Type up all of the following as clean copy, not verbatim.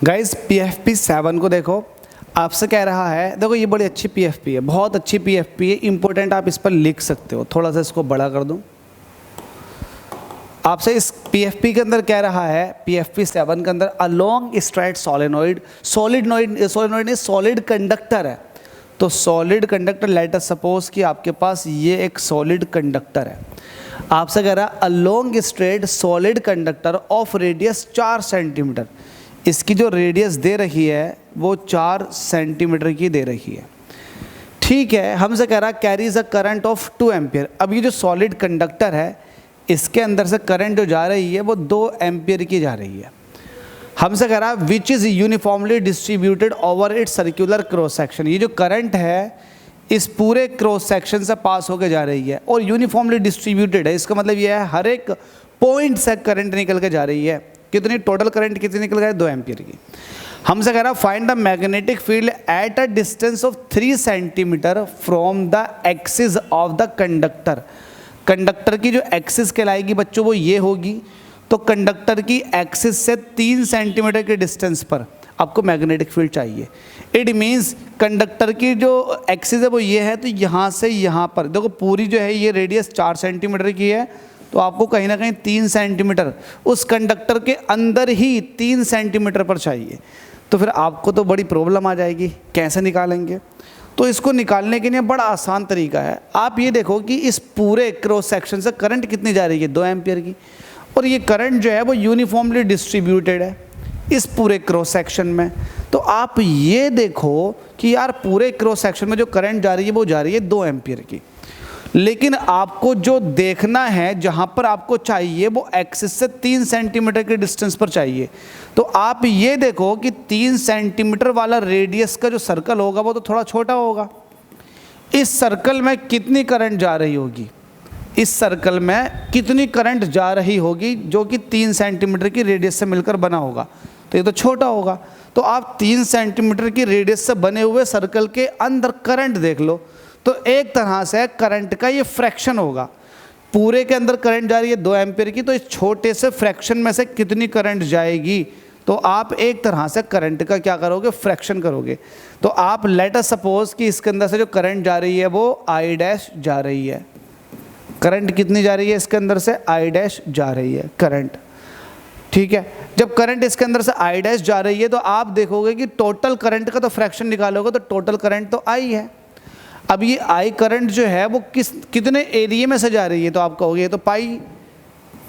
Guys PFP 7 को देखो, आपसे कह रहा है, देखो ये बड़ी अच्छी PFP है, बहुत अच्छी PFP है, इंपॉर्टेंट आप इस पर लिख सकते हो। थोड़ा सा इसको बड़ा कर दूं। आपसे इस PFP के अंदर कह रहा है, PFP 7 के अंदर a long straight solenoid, solid conductor है। तो solid conductor, let us suppose कि आपके पास ये एक सॉलिड कंडक्टर है। आपसे कह रहा है a long straight solid conductor of radius 4 centimetre. इसकी जो रेडियस दे रही है वो 4 सेंटीमीटर की दे रही है। ठीक है, हमसे कह रहा है carries a current of 2 ampere. अब ये जो सॉलिड कंडक्टर है, इसके अंदर से करंट जो जा रही है वो 2 एम्पियर की जा रही है। हमसे कह रहा है which is uniformly distributed over it's circular cross section. ये जो करंट है इस पूरे क्रॉस सेक्शन से पास होकर जा रही है और यूनिफॉर्मली डिस्ट्रीब्यूटेड है। इसका मतलब ये है हर एक पॉइंट से करंट निकल के जा रही है। कितनी टोटल करंट कितनी निकल गई? 2 एम्पियर की। हमसे कह रहा है find the magnetic field at a distance of 3 centimetre from the axis of the conductor. Conductor की जो एक्सिस कहलाएगी बच्चों वो ये होगी। तो कंडक्टर की एक्सिस से 3 सेंटीमीटर के डिस्टेंस पर आपको मैग्नेटिक फील्ड चाहिए। इट मीन्स कंडक्टर की जो एक्सिस है वो ये है, तो यहाँ से यहाँ पर देखो पूरी जो है ये रेडियस 4 सेंटीमीटर की है, तो आपको कहीं ना कहीं 3 सेंटीमीटर उस कंडक्टर के अंदर ही 3 सेंटीमीटर पर चाहिए। तो फिर आपको तो बड़ी प्रॉब्लम आ जाएगी, कैसे निकालेंगे? तो इसको निकालने के लिए बड़ा आसान तरीका है। आप ये देखो कि इस पूरे क्रॉस सेक्शन से करंट कितनी जा रही है? 2 एम्पियर की। और ये करंट जो है वो यूनिफॉर्मली डिस्ट्रीब्यूटेड है इस पूरे क्रॉस सेक्शन में। तो आप ये देखो कि यार पूरे क्रॉस सेक्शन में जो करंट जा रही है वो जा रही है 2 एम्पियर की। लेकिन आपको जो देखना है, जहाँ पर आपको चाहिए वो एक्सिस से 3 सेंटीमीटर के डिस्टेंस पर चाहिए। तो आप ये देखो कि 3 सेंटीमीटर वाला रेडियस का जो सर्कल होगा वो तो थोड़ा छोटा होगा। इस सर्कल में कितनी करंट जा रही होगी? इस सर्कल में कितनी करंट जा रही होगी जो कि 3 सेंटीमीटर की रेडियस से मिलकर बना होगा? तो ये तो छोटा होगा। तो आप 3 सेंटीमीटर की रेडियस से बने हुए सर्कल के अंदर करंट देख लो, तो एक तरह से करंट का ये फ्रैक्शन होगा। पूरे के अंदर करंट जा रही है 2 एम्पियर की, तो इस छोटे से फ्रैक्शन में से कितनी करंट जाएगी? तो आप एक तरह से करंट का क्या करोगे? फ्रैक्शन करोगे। तो आप लेट अस सपोज कि इसके अंदर से जो करंट जा रही है वो I डैश जा रही है। करंट कितनी जा रही है इसके अंदर से? I डैश जा रही है करंट। ठीक है, जब करंट इसके अंदर से I डैश जा रही है तो आप देखोगे कि टोटल करंट का तो फ्रैक्शन निकालोगे तो टोटल करंट तो I है। अब ये I करंट जो है वो कितने एरिया में से जा रही है? तो आप कहोगे ये तो पाई।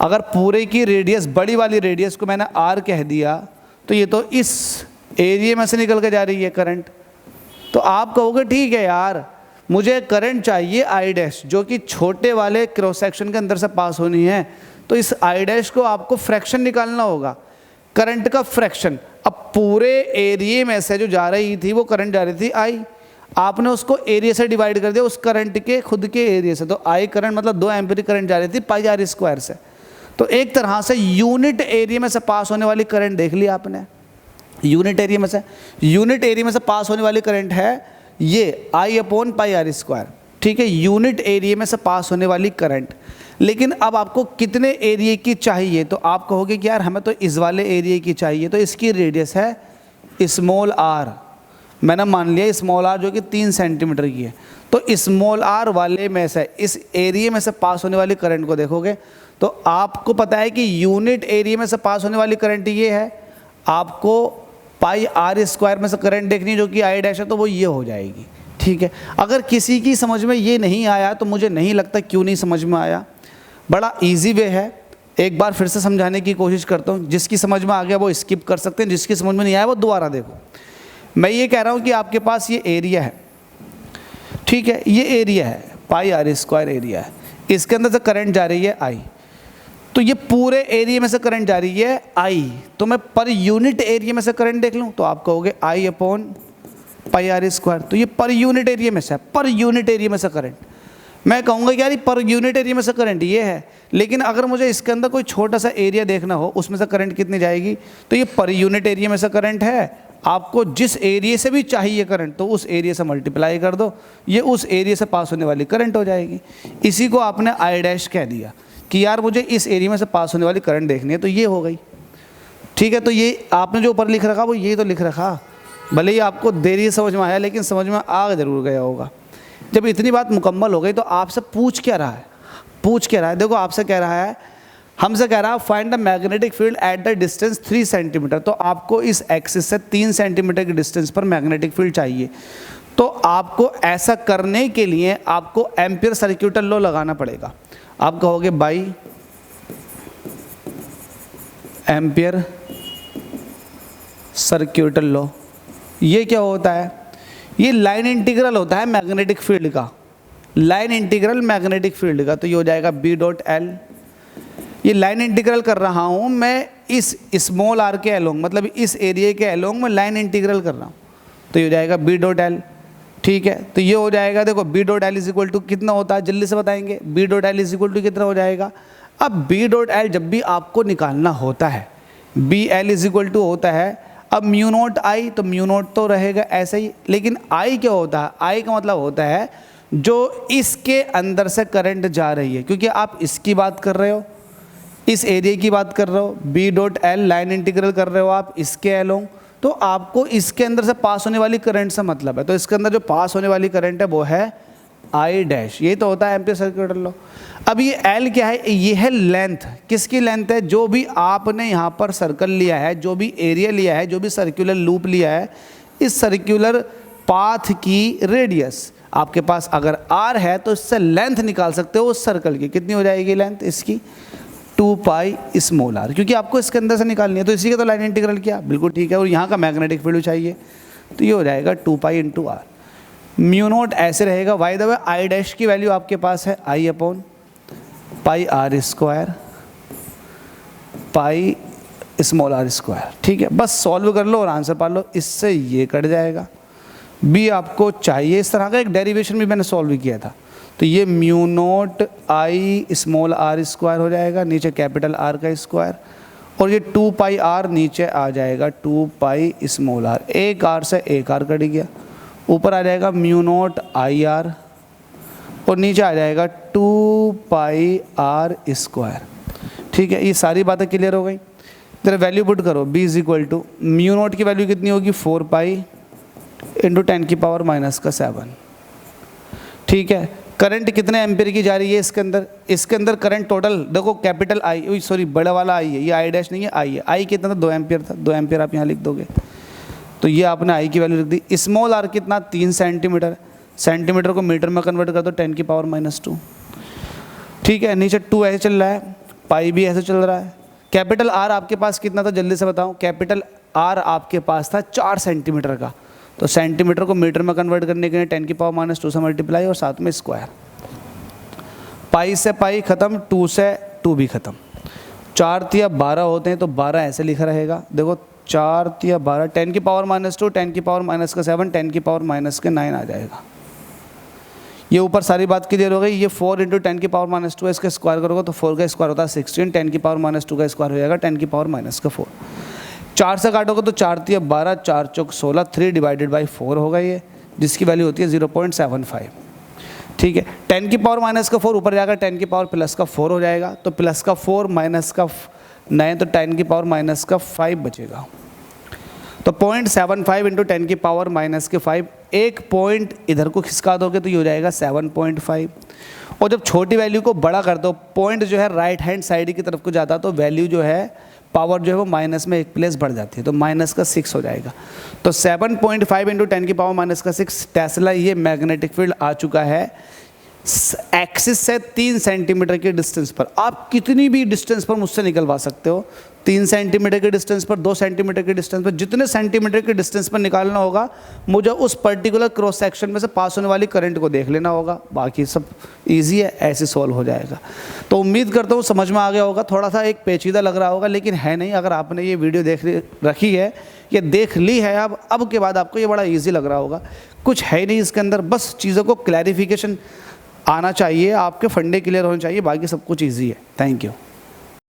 अगर पूरे की रेडियस, बड़ी वाली रेडियस को मैंने R कह दिया, तो ये तो इस एरिया में से निकल के जा रही है करंट। तो आप कहोगे ठीक है यार, मुझे करंट चाहिए I डैश जो कि छोटे वाले क्रॉस सेक्शन के अंदर से पास होनी है। तो इस I डैश को आपको फ्रैक्शन निकालना होगा, करंट का फ्रैक्शन। अब पूरे एरिया में से जो जा रही थी वो करंट जा रही थी I, आपने उसको एरिया से डिवाइड कर दिया उस करंट के खुद के एरिया से। तो I करंट मतलब 2 एम्पियर करंट जा रही थी पाई R स्क्वायर से। तो एक तरह से यूनिट एरिया में से पास होने वाली करंट देख ली आपने। यूनिट एरिया में से पास होने वाली करंट है ये I upon pi R square. ठीक है, यूनिट एरिया में से पास होने वाली करंट। लेकिन अब आपको कितने एरिया की चाहिए? तो आप कहोगे कि यार हमें तो इस वाले एरिया की चाहिए, तो इसकी रेडियस है स्मॉल r। मैंने मान लिया स्मॉल r जो कि 3 सेंटीमीटर की है। तो स्मॉल r वाले में से, इस एरिया में से पास होने वाली करंट को देखोगे तो आपको पता है कि यूनिट एरिया में से पास होने वाली करंट ये है। आपको पाई R स्क्वायर में से करंट देखनी जो कि I डैश है, तो वो ये हो जाएगी। ठीक है, अगर किसी की समझ में ये नहीं आया तो मुझे नहीं लगता क्यों नहीं समझ में आया। बड़ा इजी वे है, एक बार फिर से समझाने की कोशिश करता हूँ। जिसकी समझ में आ गया वो स्किप कर सकते हैं, जिसकी समझ में नहीं आया वो दोबारा देखो। मैं ये कह रहा हूँ कि आपके पास ये एरिया है, ठीक है, ये एरिया है, पाई R स्क्वायर एरिया है, इसके अंदर से करंट जा रही है I। तो ये पूरे एरिया में से करंट जा रही है I। तो मैं पर यूनिट एरिया में से करंट देख लूँ तो आप कहोगे I upon pi R square. तो ये पर यूनिट एरिया में से है, पर यूनिट एरिया में से करंट। मैं कहूँगा कि यार पर यूनिट एरिया में से करंट ये है, लेकिन अगर मुझे इसके अंदर कोई छोटा सा एरिया देखना हो उसमें से करंट कितनी जाएगी? तो ये पर यूनिट एरिया में से करंट है। आपको जिस एरिया से भी चाहिए करंट तो उस एरिया से मल्टीप्लाई कर दो, ये उस एरिया से पास होने वाली करंट हो जाएगी। इसी को आपने I डैश कह दिया कि यार मुझे इस एरिया में से पास होने वाली करंट देखनी है, तो ये हो गई। ठीक है, तो ये आपने जो ऊपर लिख रखा वो यही तो लिख रखा, भले ही आपको देरी समझ में आया लेकिन समझ में आ जरूर गया होगा। जब इतनी बात मुकम्मल हो गई तो आपसे पूछ क्या रहा है, पूछ क्या रहा है, देखो आपसे कह रहा है, हमसे कह रहा है find the magnetic field at the distance 3 centimetre. तो आपको इस एक्सिस से 3 सेंटीमीटर की डिस्टेंस पर मैग्नेटिक फील्ड चाहिए। तो आपको ऐसा करने के लिए आपको एम्पियर सर्क्यूटल लॉ लगाना पड़ेगा। आप कहोगे बाई एम्पियर सर्क्यूटल लॉ, ये क्या होता है? ये लाइन इंटीग्रल होता है मैग्नेटिक फील्ड का, लाइन इंटीग्रल मैग्नेटिक फील्ड का। तो ये हो जाएगा बी डॉट एल। ये लाइन इंटीग्रल कर रहा हूँ मैं इस स्मॉल आर के एलोंग, मतलब इस एरिया के एलोंग मैं लाइन इंटीग्रल कर रहा हूँ। तो ये हो जाएगा बी डॉट एल। ठीक है, तो ये हो जाएगा, देखो B dot L is equal to कितना होता है, जल्दी से बताएंगे। B dot L is equal to कितना हो जाएगा? अब बी डॉट एल जब भी आपको निकालना होता है, B L is equal to होता है, अब म्यू नोट आई, तो म्यू नोट तो रहेगा ऐसे ही, लेकिन आई क्या होता है? आई का मतलब होता है जो इसके अंदर से करंट जा रही है, क्योंकि आप इसकी बात कर रहे हो, इस एरिया की बात कर रहे हो, B dot L line integral कर रहे हो आप इसके एलोंग, तो आपको इसके अंदर से पास होने वाली करंट से मतलब है। तो इसके अंदर जो पास होने वाली करंट है वो है आई डैश, यही तो होता है एम्पियर सर्क्यूटल लॉ। अब ये एल क्या है? ये है लेंथ। किसकी लेंथ है? जो भी आपने यहाँ पर सर्कल लिया है, जो भी एरिया लिया है, जो भी सर्कुलर लूप लिया है, इस सर्कुलर पाथ की रेडियस आपके पास अगर आर है तो इससे लेंथ निकाल सकते हो उस सर्कल की। कितनी हो जाएगी लेंथ इसकी? 2 पाई स्मॉल आर, क्योंकि आपको इसके अंदर से निकालनी है। तो इसी का तो लाइन इंटीग्रल किया, बिल्कुल ठीक है। और यहाँ का मैग्नेटिक फील्ड चाहिए, तो ये हो जाएगा 2 pi into r. Mu naught ऐसे रहेगा। By the way i dash की वैल्यू आपके पास है i upon pi r square, pi small are square. ठीक है, बस सॉल्व कर लो और आंसर पा लो, इससे ये कट जाएगा। बी आपको चाहिए, इस तरह का एक डेरिवेशन भी मैंने सॉल्व किया था। तो ये mu naught I small are square हो जाएगा, नीचे कैपिटल आर का स्क्वायर, और ये 2 पाई आर नीचे आ जाएगा 2 पाई स्मॉल आर। एक आर से एक आर कट गया, ऊपर आ जाएगा म्यू नोट आई आर और नीचे आ जाएगा 2 पाई आर स्क्वायर। ठीक है, ये सारी बातें क्लियर हो गई। जरा वैल्यू पुट करो, B is equal to mu naught की वैल्यू कितनी होगी? 4 पाई इंटू 10 की पावर माइनस का 7। ठीक है, करंट कितने एम्पियर की जा रही है इसके अंदर? इसके अंदर करंट टोटल देखो, कैपिटल आई, सॉरी बड़ा वाला आई है, ये आई डैश नहीं है, आई है। आई कितना था? 2 एम्पियर था, 2 एम्पियर आप यहाँ लिख दोगे। तो ये आपने आई की वैल्यू लिख दी। स्मॉल आर कितना? 3 सेंटीमीटर। सेंटीमीटर को मीटर में कन्वर्ट कर दो 10 की पावर -2। ठीक है, नीचे 2 ऐसे चल रहा है, पाई भी ऐसे चल रहा है। कैपिटल आर आपके पास कितना था? जल्दी से बताओ। कैपिटल आर आपके पास था 4 सेंटीमीटर का, तो सेंटीमीटर को मीटर में कन्वर्ट करने के लिए 10 की पावर -2 से मल्टीप्लाई और साथ में स्क्वायर। पाई से पाई खत्म, 2 से 2 भी खत्म। 4 तिया 12 होते हैं, तो 12 ऐसे लिखा रहेगा। देखो 4 तिया 12, 10 की पावर -2, 10 की पावर -7, 10 की पावर -9 आ जाएगा। ये ऊपर सारी बात क्लियर हो गई। ये 4 इंटू 10 की पावर -2 है, इसका स्क्वायर करोगे तो 4 का स्क्वायर होता है 16, 10 की पावर -2 का स्क्वायर हो जाएगा 10 की पावर -4। 4 से काटोगे तो 4 तिया 12, 4 चौक 16, 3 डिवाइडेड बाई 4 होगा ये, जिसकी वैल्यू होती है 0.75। ठीक है, 10 की पावर -4 ऊपर जाएगा, 10 की पावर +4 हो जाएगा, तो +4 -9, तो 10 की पावर -5 बचेगा। तो 0.75 इंटू 10 की पावर -5, एक पॉइंट इधर को खिसका दोगे तो ये हो जाएगा 7.5। और जब छोटी वैल्यू को बड़ा कर दो, पॉइंट जो है राइट हैंड साइड की तरफ को जाता, तो वैल्यू जो है पावर जो है वो माइनस में एक प्लेस बढ़ जाती है, तो -6 हो जाएगा। तो 7.5 इंटू 10 की पावर -6 टेस्ला ये मैग्नेटिक फील्ड आ चुका है एक्सिस से 3 सेंटीमीटर के डिस्टेंस पर। आप कितनी भी डिस्टेंस पर मुझसे निकलवा सकते हो, 3 सेंटीमीटर के डिस्टेंस पर, 2 सेंटीमीटर के डिस्टेंस पर, जितने सेंटीमीटर के डिस्टेंस पर निकालना होगा, मुझे उस पर्टिकुलर क्रॉस सेक्शन में से पास होने वाली करंट को देख लेना होगा। बाकी सब इजी है, ऐसे सॉल्व हो जाएगा। तो उम्मीद करता हूँ समझ में आ गया होगा। थोड़ा सा एक पेचीदा लग रहा होगा, लेकिन है नहीं। अगर आपने ये वीडियो देख रखी है, ये देख ली है, अब के बाद आपको ये बड़ा ईजी लग रहा होगा। कुछ है नहीं इसके अंदर, बस चीज़ों को क्लैरिफिकेशन आना चाहिए, आपके फंडे क्लियर होने चाहिए, बाकी सब कुछ ईजी है। Thank you.